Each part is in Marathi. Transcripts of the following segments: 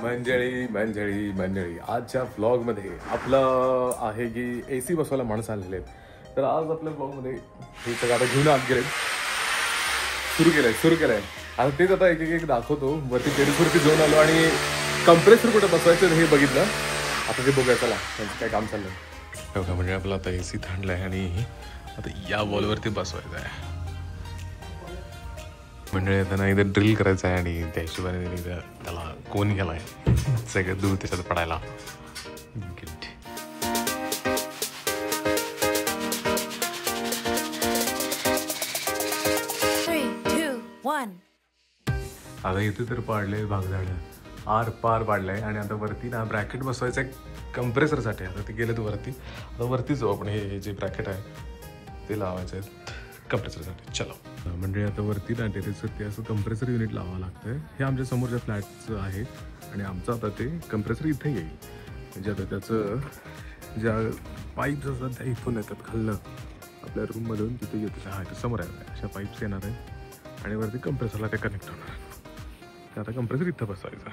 मंडळी आजच्या व्लॉगमध्ये आपलं आहे की AC बसवायला माणसं आलेले आहेत. तर आज आपल्या व्लॉगमध्ये हे सगळं आता घेऊन आत गेले, सुरू केलंय. आता तेच आता एक दाखवतो. वरती टेरेसवरती जाऊन आलो आणि कंप्रेसर कुठे बसवायचं हे बघितलं. आता ते बघूया, चला त्यांचं काय काम चाललंय. बघा म्हणजे आपला आता AC थांबलाय आणि आता या वॉलवरती बसवायचं आहे. म्हणजे त्यांना इथं ड्रिल करायचं आहे आणि त्या हिशोबाने त्याला कोण गेलाय सगळं दूर त्याच्यात पडायला. आता इथे तर पाडले भागझाड आर पार पाडलंय आणि आता वरती ना ब्रॅकेट बसवायचं आहे कंप्रेसरसाठी. आता ते गेलं तर वरती, आता वरती जाऊ आपण. हे जे ब्रॅकेट आहे ते लावायचं आहे कंप्रेसरसाठी. चलो म्हणजे आता वरती ना टेरेसवरती असं कंप्रेसर युनिट लावावं लागतं. हे आमच्या समोरच्या फ्लॅटचं आहे आणि आमचं आता ते कंप्रेसर इथे येईल. म्हणजे आता त्याचं ज्या पाईप्स असतात त्या इथून येतात खाल्लं आपल्या रूममधून तिथे येतं. हा ते समोर आहे, अशा पाईप्स येणार आहे आणि वरती कंप्रेसरला ते कनेक्ट होणार. तर आता कंप्रेसर इथं बसवायचं.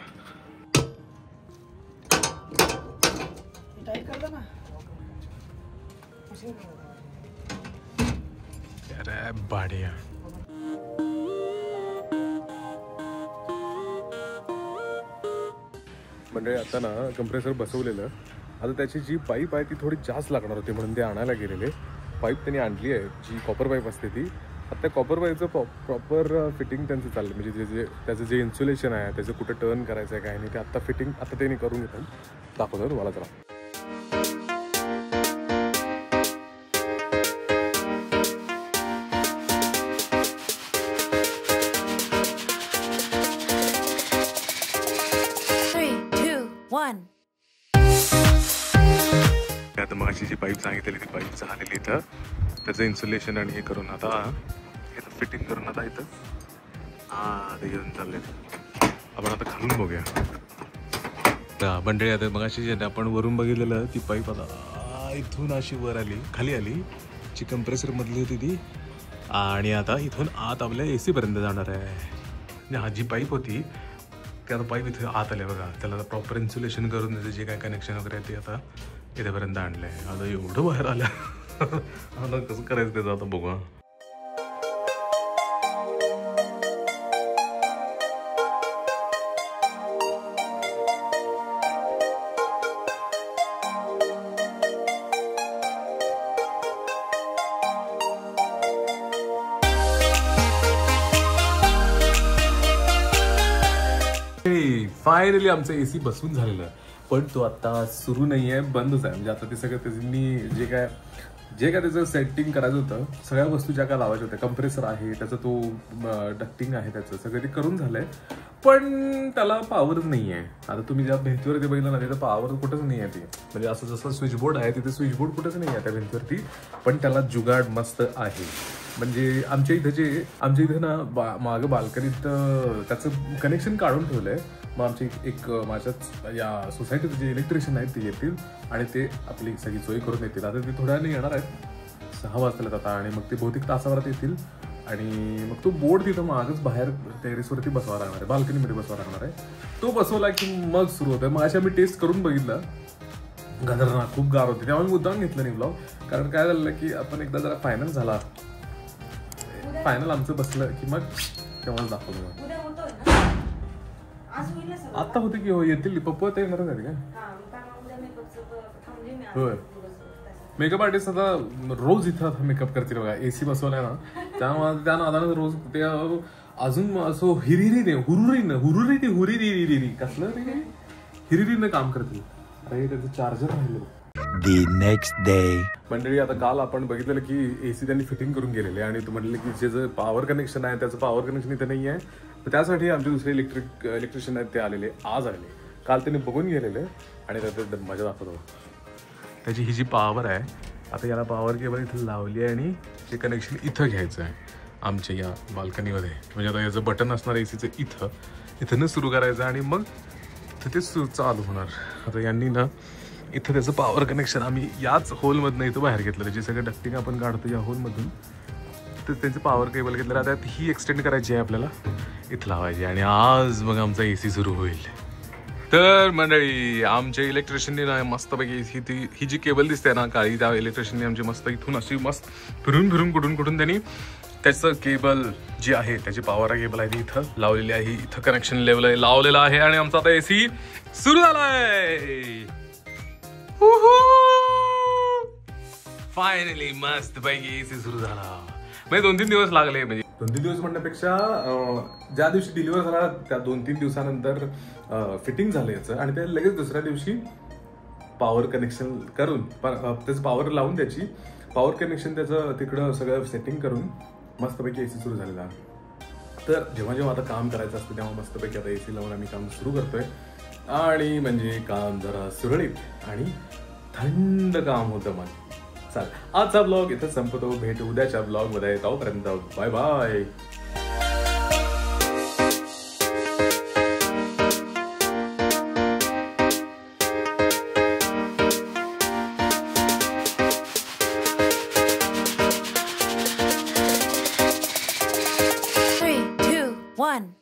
अरे बाडिया म्हणजे आता ना कंप्रेसर बसवलेलं. आता त्याची जी पाईप आहे ती थोडी जास्त लागणार होती म्हणून ते आणायला गेलेले. पाईप त्यांनी आणली आहे जी कॉपर पाईप असते ती. आता त्या कॉपर पाईपचं प्रॉपर फिटिंग त्यांचं चाललं. म्हणजे त्याचं जे इन्सुलेशन आहे त्याचं कुठं टर्न करायचं आहे काय नाही ते आत्ता फिटिंग आता त्यांनी करून घेतात. दाखवतो तुम्हाला जरा. आता मग अशी जी पाईप सांगितलेली ती पाईप झालेली इथं त्याचं इन्सुलेशन आणि हे करून आता इथं फिटिंग करून आता इथं ते घेऊन चालले. आपण आता खालून बघूया मंडळी. आता मग अशी जे आपण वरून बघितलेलं ती पाईप आता इथून अशी वर आली, खाली आली, जी कंप्रेसर मधली होती ती. आणि आता इथून आत आपल्या AC पर्यंत जाणार आहे. म्हणजे हा जी पाईप होती ते आता पाईप इथे आत आले बघा. त्याला प्रॉपर इन्सुलेशन करून त्याचं जे काय कनेक्शन वगैरे आहे ते आता इथेपर्यंत आणलंय. आता एवढं बाहेर आलं आता कसं करायचं त्याचं आता बघू. फायनली आमचं AC बसवून झालेलं. पण तो आता सुरू नाही आहे, बंदच आहे. म्हणजे आता ते सगळं त्यांनी जे काय त्याचं सेटिंग करायचं होतं, सगळ्या वस्तू ज्या काय लावायच्या होत्या, कंप्रेसर आहे त्याचा, तो डक्टिंग आहे त्याचं, सगळं ते करून झालंय. पण त्याला पॉवरच नाही आहे. आता तुम्ही ज्या भिंतीवरती बघितलं ना तिथं पॉवर कुठंच नाही आहे. ते म्हणजे असं जसं स्विचबोर्ड आहे तिथे स्विचबोर्ड कुठंच नाही आहे त्या भिंतीवरती. पण त्याला जुगाड मस्त आहे. म्हणजे आमच्या इथं ना मागं बाल्कनीत त्याचं कनेक्शन काढून ठेवलंय. मग आमची माझ्याच या सोसायटीचे जे इलेक्ट्रिशियन आहेत ते येतील आणि ते आपली सगळी सोय करून येतील. आता ते थोड्या वेळाने येणार आहेत, 6 वाजता आता. आणि मग ते बहुतेक तासाभरात येतील आणि मग तो बोर्ड तिथं मागच बाहेर टेरेसवरती बसवा लागणार आहे, बाल्कनीमध्ये बसवा लागणार आहे. तो बसवला की मग सुरू होतं. मग अशा मी टेस्ट करून बघितलं, खतरनाक खूप गार होती. त्यामुळे मुद्दाम घेतलं नाही ब्लॉग. कारण काय झालं की आपण एकदा जरा फायनल झाला, फायनल आमचं बसलं की मग तेव्हाच दाखवलं. आता होते की हो येतील पप्पा ते करत आहेत का. होय, मेकअप आर्टिस्ट आता रोज इथं मेकअप करतील बघा. AC बसवलाय ना त्यामुळे त्या नादानं रोज ते अजून असं हुरिरी कसलं हिरिरीनं काम करतील. अरे त्याचं चार्जर राहिलं. The next day. मंडळी आता काल आपण बघितलेलं की AC त्यांनी फिटिंग करून गेलेले आणि तू म्हटलं की जे पॉवर कनेक्शन आहे त्याचं पॉवर कनेक्शन इथं नाही आहे. तर त्यासाठी आमचे दुसरे इलेक्ट्रिशियन आहेत ते आलेले, आज आले. काल त्यांनी बघून गेलेले आणि त्यात मजा दाखवतो. त्याची ही जी पॉवर आहे आता याला पॉवर केबल इथं लावली आहे आणि ते कनेक्शन इथं घ्यायचं आहे आमच्या या बाल्कनीमध्ये. म्हणजे आता याचं बटन असणार ACचं इथंच सुरू करायचं आणि मग तिथे चालू होणार. आता यांनी ना इथं त्याचं पॉवर कनेक्शन आम्ही याच होलमधनं इथं बाहेर घेतलं. त्याची सगळं डक्टिंग आपण काढतो या होलमधून. तर त्यांचं पॉवर केबल घेतलं. आता ही एक्सटेंड करायची आहे आपल्याला, इथं लावायची आणि आज मग आमचा AC सुरू होईल. तर मंडळी आमच्या इलेक्ट्रिशियनने ना मस्तपैकी ही जी केबल दिसते ना काळी, त्या इलेक्ट्रिशियनने आमची मस्त इथून अशी मस्त फिरून फिरून कुठून त्यांनी त्याचं केबल जी आहे त्याची पॉवर केबल आहे ती इथं लावलेली आहे. इथं कनेक्शन लेवल लावलेलं आहे आणि आमचा आता एसी सुरू झालाय. फायनली मस्त पैकी एसी सुरू झाला. म्हणजे 2-3 दिवस लागले. म्हणजे 2-3 दिवस म्हणण्यापेक्षा ज्या दिवशी डिलिव्हर झाला त्या 2-3 दिवसानंतर फिटिंग झालं याचं आणि ते लगेच दुसऱ्या दिवशी पॉवर कनेक्शन करून त्याचं पॉवर लावून त्याची पॉवर कनेक्शन त्याचं तिकडं सगळं सेटिंग करून मस्तपैकी एसी सुरू झालेला आहे. तर जेव्हा आता काम करायचं असतं तेव्हा मस्तपैकी आता एसी लावून आम्ही काम सुरू करतोय आणि म्हणजे काम जरा सुरळीत आणि थंड काम होतं मन. चाल आजचा ब्लॉग इथं संपतो. भेटू उद्याच्या ब्लॉग मध्ये. तोपर्यंत bye bye. Three, two, one.